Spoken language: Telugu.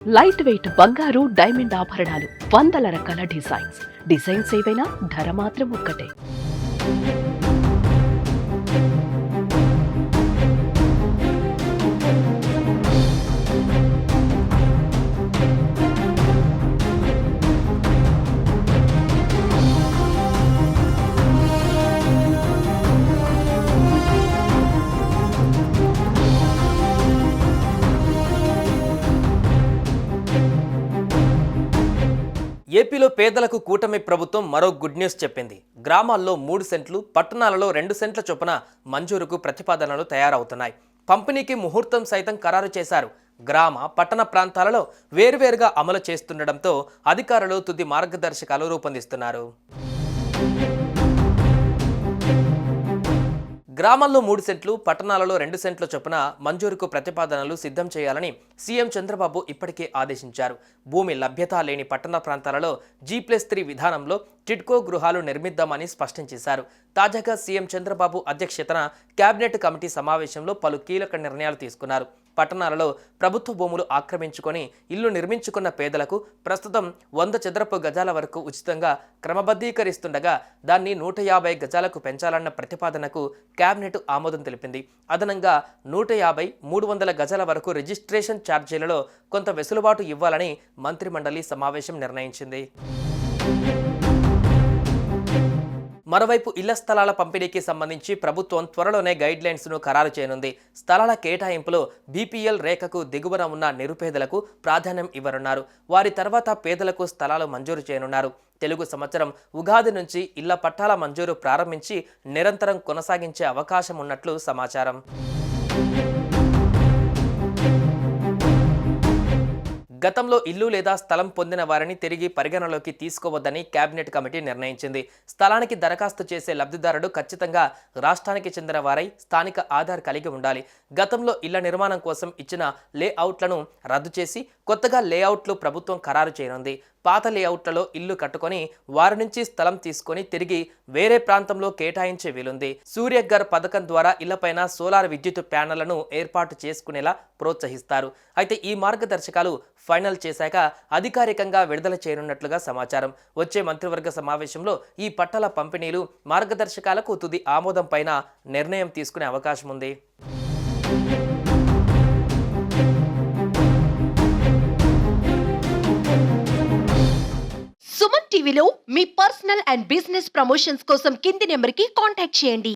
లైట్ వెయిట్ బంగారు డైమండ్ ఆభరణాలు, వందల రకాల డిజైన్స్ ఏవైనా ధర మాత్రం ఒక్కటే. ఏపీలో పేదలకు కూటమి ప్రభుత్వం మరో గుడ్ న్యూస్ చెప్పింది. గ్రామాల్లో 3 సెంట్లు, పట్టణాలలో 2 సెంట్ల చొప్పున మంజూరుకు ప్రతిపాదనలు తయారవుతున్నాయి. పంపిణీకి ముహూర్తం సైతం ఖరారు చేశారు. గ్రామ, పట్టణ ప్రాంతాలలో వేర్వేరుగా అమలు చేస్తుండటంతో అధికారులు తుది మార్గదర్శకాలు రూపొందిస్తున్నారు. గ్రామాల్లో 3 సెంట్లు, పట్టణాలలో 2 సెంట్ల చొప్పున మంజూరుకు ప్రతిపాదనలు సిద్ధం చేయాలని సీఎం చంద్రబాబు ఇప్పటికే ఆదేశించారు. భూమి లభ్యత లేని పట్టణ ప్రాంతాలలో G+3 విధానంలో టిడ్కో గృహాలు నిర్మిద్దామని స్పష్టం చేశారు. తాజాగా సీఎం చంద్రబాబు అధ్యక్షతన కేబినెట్ కమిటీ సమావేశంలో పలు కీలక నిర్ణయాలు తీసుకున్నారు. పట్టణాలలో ప్రభుత్వ భూములు ఆక్రమించుకొని ఇల్లు నిర్మించుకున్న పేదలకు ప్రస్తుతం 100 చదరపు గజాల వరకు ఉచితంగా క్రమబద్ధీకరిస్తుండగా దాన్ని 150 గజాలకు పెంచాలన్న ప్రతిపాదనకు కేబినెట్ ఆమోదం తెలిపింది. అదనంగా 150, 300 గజాల వరకు రిజిస్ట్రేషన్ ఛార్జీలలో కొంత వెసులుబాటు ఇవ్వాలని మంత్రిమండలి సమావేశం నిర్ణయించింది. మరోవైపు ఇళ్ల స్థలాల పంపిణీకి సంబంధించి ప్రభుత్వం త్వరలోనే గైడ్ లైన్స్ ను ఖరారు చేయనుంది. స్థలాల కేటాయింపులో బీపీఎల్ రేఖకు దిగువన ఉన్న నిరుపేదలకు ప్రాధాన్యం ఇవ్వనున్నారు. వారి తర్వాత పేదలకు స్థలాలు మంజూరు చేయనున్నారు. తెలుగు సంవత్సరం ఉగాది నుంచి ఇళ్ల పట్టాల మంజూరు ప్రారంభించి నిరంతరం కొనసాగించే అవకాశం ఉన్నట్లు సమాచారం. గతంలో ఇల్లు లేదా స్థలం పొందిన వారిని తిరిగి పరిగణలోకి తీసుకోవద్దని కేబినెట్ కమిటీ నిర్ణయించింది. స్థలానికి దరఖాస్తు చేసే లబ్ధిదారుడు ఖచ్చితంగా రాష్ట్రానికి చెందిన వారై స్థానిక ఆధార్ కలిగి ఉండాలి. గతంలో ఇళ్ల నిర్మాణం కోసం ఇచ్చిన లేఅవుట్లను రద్దు చేసి కొత్తగా లేఅవుట్లు ప్రభుత్వం ఖరారు చేయనుంది. పాత లేఅవుట్లలో ఇల్లు కట్టుకొని వారి నుంచి స్థలం తీసుకొని తిరిగి వేరే ప్రాంతంలో కేటాయించే వీలుంది. సూర్యఘర్ పథకం ద్వారా ఇళ్లపైన సోలార్ విద్యుత్ ప్యానెళ్లను ఏర్పాటు చేసుకునేలా ప్రోత్సహిస్తారు. అయితే ఈ మార్గదర్శకాలు ఫైనల్ చేశాక అధికారికంగా విడుదల చేయనున్నట్లుగా సమాచారం. వచ్చే మంత్రివర్గ సమావేశంలో ఈ పట్టాల పంపిణీలు, మార్గదర్శకాలకు తుది ఆమోదం పైన నిర్ణయం తీసుకునే అవకాశం ఉంది. సుమన్ టీవీలో మీ పర్సనల్ అండ్ బిజినెస్ ప్రమోషన్స్ కోసం కింది నెంబర్కి కాంటాక్ట్ చేయండి.